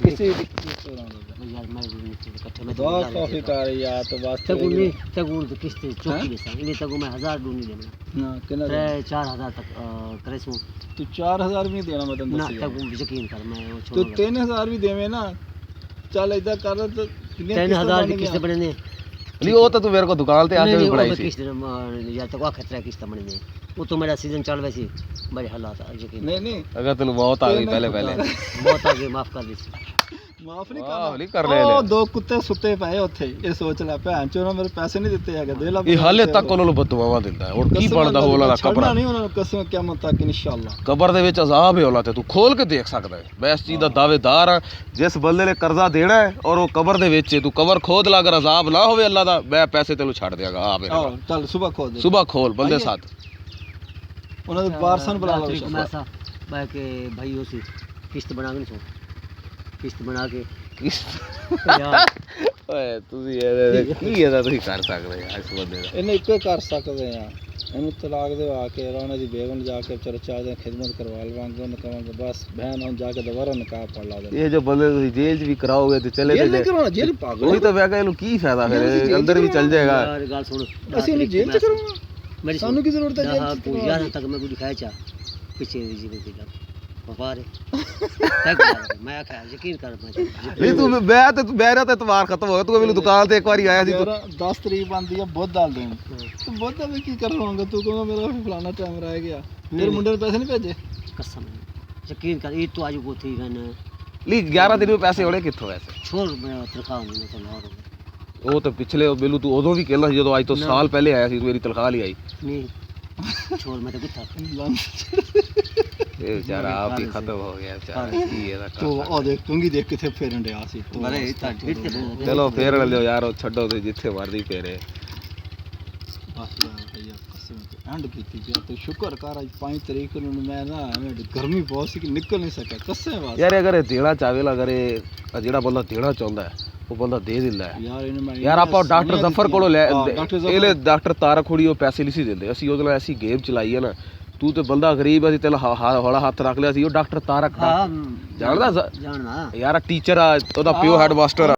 किसी यार मैं इकट्ठे में दो कॉफी कर यार तो बस तगुन नहीं तगुन तो किस्त चौकी में सा इन्हें तगुन मैं 1000 दूं नहीं देना हां कितना 4000 तक करे सो तू 4000 भी देना मतलब ना तगुन यकीन कर मैं तो 3000 भी देवे ना चल इधर कर तो 3000 की किस्त बने नहीं वो तो तू मेरे को दुकान पे आके भी बढ़ाई सी किस्त यार तो खतरा किस्त बने वो तो मेरा सीजन चल वैसे बड़े हालात यकीन नहीं अगर तेन मौत आ गई पहले मौत आ गई माफ कर दी माफ नहीं कर ले ओ दो कुत्ते सुते पए ਉੱਥੇ ਇਹ ਸੋਚ ਲੈ ਭੈਣ ਚੋਂ ਮੇਰੇ ਪੈਸੇ ਨਹੀਂ ਦਿੱਤੇ ਹੈਗੇ ਦੇ ਲਾ ਇਹ ਹਾਲੇ ਤੱਕ ਉਹਨਾਂ ਨੂੰ ਬਦਦੁਆਵਾਂ ਦਿੰਦਾ ਔਰ ਕੀ ਬਣਦਾ ਹੋ ਉਹਨਾਂ ਦਾ ਕਬਰ ਨਹੀਂ ਉਹਨਾਂ ਨੂੰ ਕਸਮ ਕਿਆਮਤ ਤੱਕ ਇਨਸ਼ਾਅੱਲਾ ਕਬਰ ਦੇ ਵਿੱਚ ਅਜ਼ਾਬ ਹੈ ਉਹਨਾਂ ਤੇ ਤੂੰ ਖੋਲ ਕੇ ਦੇਖ ਸਕਦਾ ਹੈ ਮੈਂ ਇਸ ਚੀਜ਼ ਦਾ ਦਾਅਵੇਦਾਰ ਹਾਂ ਜਿਸ ਬੰਦੇ ਨੇ ਕਰਜ਼ਾ ਦੇਣਾ ਹੈ ਔਰ ਉਹ ਕਬਰ ਦੇ ਵਿੱਚ ਤੂੰ ਕਬਰ ਖੋਦ ਲਾ ਅਗਰ ਅਜ਼ਾਬ ਨਾ ਹੋਵੇ ਅੱਲਾ ਦਾ ਮੈਂ ਪੈਸੇ ਤੈਨੂੰ ਛੱਡ ਦਿਆਂਗਾ ਆ ਮੇਰੇ ਚੱਲ ਸਵੇਰ ਖੋਲ ਦੇ ਸਵੇਰ ਖੋਲ ਬੰਦੇ ਸਾਥ ਉਹਨਾਂ ਦੇ ਵਾਰਸਾਂ ਬੁਲਾ ਲਓ ਮੈਂ ਸਾ ਬਾਈ ਕੇ ਭਾਈ ਉਸੇ ਕਿਸ਼ਤ ਬਣਾ ਕੇ ਸੋ किस्त बना के ਓਏ ਤੁਸੀਂ ਇਹ ਕੀ ਇਹਦਾ ਤੁਸੀਂ ਕਰ ਸਕਦੇ ਯਾਰ ਇਸ ਬੰਦੇ ਦਾ ਇਹਨੇ ਇੱਕੋ ਕਰ ਸਕਦੇ ਆ ਇਹਨੂੰ ਤਲਾਕ ਦਿਵਾ ਕੇ ਉਹਨਾਂ ਦੀ ਬੇਗਮ ਜਾ ਕੇ ਵਿਚਾਰੇ 4 ਦਿਨ ਖਿਦਮਤ ਕਰਵਾ ਲਵਾਂਗੇ ਉਹਨੂੰ ਕਹਾਂਗੇ ਬਸ ਬਹਿਨ ਹੁਣ ਜਾ ਕੇ ਦੁਬਾਰਾ ਨਿਕਾਹ ਪੜ ਲਾ ਦੇ ਇਹ ਜੋ ਬੰਦੇ ਤੁਸੀਂ ਜੇਲ੍ਹ 'ਚ ਵੀ ਕਰਾਓਗੇ ਤੇ ਚਲੇ ਜੇਲ੍ਹ ਕਰਾਉਣਾ ਜੇਲ੍ਹ ਪਾਗਲ ਉਹੀ ਤਾਂ ਮੈਂ ਕਿਹਾ ਇਹਨੂੰ ਕੀ ਫਾਇਦਾ ਫਿਰ ਅੰਦਰ ਵੀ ਚੱਲ ਜਾਏਗਾ ਯਾਰ ਗੱਲ ਸੁਣ ਅਸੀਂ ਇਹਨੂੰ ਜੇਲ੍ਹ 'ਚ ਕਰਾਉਣਾ ਮੇਰੀ ਸਾਨੂੰ ਕੀ ਜ਼ਰੂਰਤ ਹੈ ਜੇਲ੍ਹ 'ਚ ਯਾਰ ਤੱਕ ਮੈਂ ਕੁਝ ਖਾਇਆ ਚਾ ਪਿੱਛੇ ਦੀ ਜੀ ਦੀ ਗੱਲ ਵਪਾਰ ਮੈਂ ਆਖਿਆ ਯਕੀਨ ਕਰ ਨਹੀਂ ਤੂੰ ਮੈਂ ਤੇ ਮੇਰਾ ਤਾਂ ਇਤਵਾਰ ਖਤਮ ਹੋ ਗਿਆ ਤੂੰ ਮੈਨੂੰ ਦੁਕਾਨ ਤੇ ਇੱਕ ਵਾਰੀ ਆਇਆ ਸੀ ਤੂੰ 10 ਤਰੀਕ ਬੰਦੀ ਆ ਬੁੱਧ ਡਾਲ ਦੇਣ ਤੂੰ ਬੁੱਧ ਦਾ ਵੀ ਕੀ ਕਰਵਾਉਂਗਾ ਤੂੰ ਕਹੇਗਾ ਮੇਰਾ ਫਲਾਣਾ ਟਾਈਮ ਰਹਿ ਗਿਆ ਮੇਰੇ ਮੁੰਡੇ ਨੇ ਪੈਸੇ ਨਹੀਂ ਭੇਜੇ ਕਸਮ ਯਕੀਨ ਕਰ ਇਹ ਤੂੰ ਅੱਜ ਕੋਥੀ ਗਨ ਲਈ 11 ਦਿਨ ਵਿੱਚ ਪੈਸੇ ਹੋਣੇ ਕਿੱਥੋਂ ਐਸੇ ਛੋੜ ਮੈਂ ਤਨਖਾਹ ਨਹੀਂ ਤੇ ਲਾਹੌਰ ਉਹ ਤਾਂ ਪਿਛਲੇ ਮੈਨੂੰ ਤੂੰ ਉਦੋਂ ਵੀ ਕਹਿੰਦਾ ਸੀ ਜਦੋਂ ਅੱਜ ਤੋਂ ਸਾਲ ਪਹਿਲੇ ਆਇਆ ਸੀ ਮੇਰੀ ਤਨਖਾਹ ਲਈ ਆਈ ਨਹੀਂ ਛੋੜ ਮੈਂ ਤਾਂ ਕਿੱਥਾ ਇਹ ਵਿਚਾਰਾ ਆਪ ਹੀ ਖਤਮ ਹੋ ਗਿਆ ਵਿਚਾਰਾ ਕੀ ਇਹਦਾ ਤੂੰ ਉਹ ਦੇਖ ਤੂੰਗੀ ਦੇਖ ਕਿੱਥੇ ਫੇਰਨ ਡਿਆ ਸੀ ਚਲੋ ਫੇਰ ਲਿਓ ਯਾਰ ਉਹ ਛੱਡੋ ਤੇ ਜਿੱਥੇ ਮਰਦੀ ਫੇਰੇ ਬਸ ਯਾਰ ਭਈਆ ਕਸਮ ਤੇ ਐਂਡ ਕੀਤੀ ਪਿਆ ਤੇ ਸ਼ੁਕਰ ਕਰ ਅੱਜ 5 ਤਰੀਕ ਨੂੰ ਮੈਂ ਨਾ ਐਵੇਂ ਗਰਮੀ ਬਹੁਤ ਸੀ ਕਿ ਨਿਕਲ ਨਹੀਂ ਸਕਿਆ ਕਸਮ ਵਾਸ ਯਾਰ ਅਗਰ ਇਹ ਦੇਣਾ ਚਾਹਵੇ ਲਾ ਅਗਰ ਇਹ ਜਿਹੜਾ ਬੰਦਾ ਦੇਣਾ ਚਾਹੁੰਦਾ ਹੈ ਉਹ ਬੰਦਾ ਦੇ ਦਿੰਦਾ ਹੈ ਯਾਰ ਆਪਾਂ ਡਾਕਟਰ ਜ਼ਫਰ ਕੋਲੋਂ ਲੈ ਇਹਲੇ ਡਾਕਟਰ ਤਾਰਕ ਖੋੜੀ ਉਹ ਪੈਸੇ ਨਹੀਂ ਸੀ ਦਿੰਦੇ ਅਸੀਂ ਉਹਦੇ ਨਾਲ ਐਸੀ ਗੇਮ ਚਲਾਈ ਹੈ ਨਾ ਤੂੰ ਤੇ ਬੰਦਾ ਗਰੀਬ ਅਸੀਂ ਤੇਲ ਹੌਲਾ ਹੱਥ ਰੱਖ ਲਿਆ ਸੀ ਉਹ ਡਾਕਟਰ ਤਾਰਕ ਜਾਣਦਾ ਯਾਰ ਟੀਚਰ ਆ ਉਹਦਾ ਪਿਓ ਹੈਡ ਮਾਸਟਰ